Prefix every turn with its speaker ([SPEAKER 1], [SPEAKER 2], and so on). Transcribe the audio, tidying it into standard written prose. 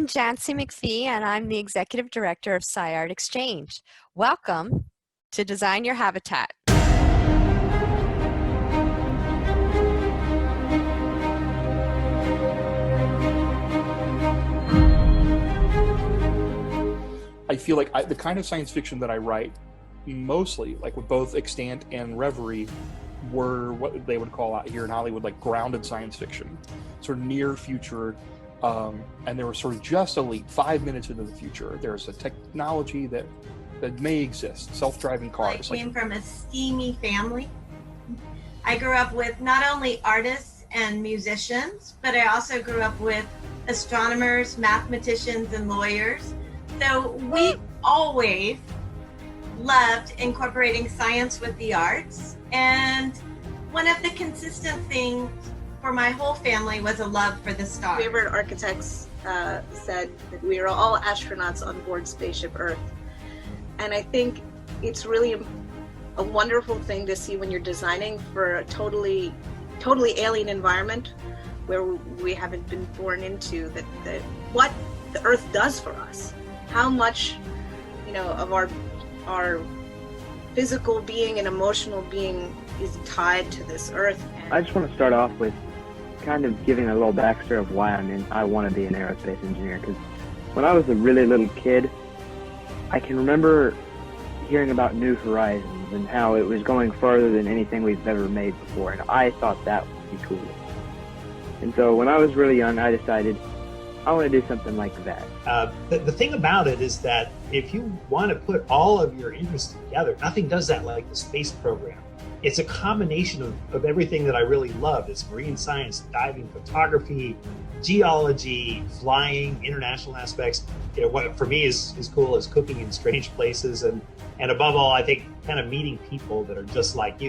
[SPEAKER 1] Jancy McPhee, and I'm the Executive Director of SciArtExchange. Welcome to Design Your Habitat.
[SPEAKER 2] I feel like the kind of science fiction that I write, mostly, like with both Extant and Reverie, were what they would call out here in Hollywood, like grounded science fiction, sort of near future, and they were sort of just a leap, 5 minutes into the future. There's a technology that may exist, self-driving cars.
[SPEAKER 3] I came from a steamy family. I grew up with not only artists and musicians, but I also grew up with astronomers, mathematicians, and lawyers. So we always loved incorporating science with the arts. And one of the consistent things for my whole family was a love for the stars.
[SPEAKER 4] Favorite architects said that we are all astronauts on board Spaceship Earth. And I think it's really a wonderful thing to see when you're designing for a totally alien environment where we haven't been born into, that what the Earth does for us. How much, of our physical being and emotional being is tied to this Earth. And
[SPEAKER 5] I just want to start off with kind of giving a little backstory of why I want to be an aerospace engineer. Because when I was a really little kid, I can remember hearing about New Horizons and how it was going farther than anything we've ever made before, and I thought that would be cool. And so when I was really young, I decided I want to do something like that.
[SPEAKER 6] The thing about it is that if you want to put all of your interests together, nothing does that like the space program. It's a combination of everything that I really love. It's marine science, diving, photography, geology, flying, international aspects. What for me is cool is cooking in strange places, and above all, I think kind of meeting people that are just like you.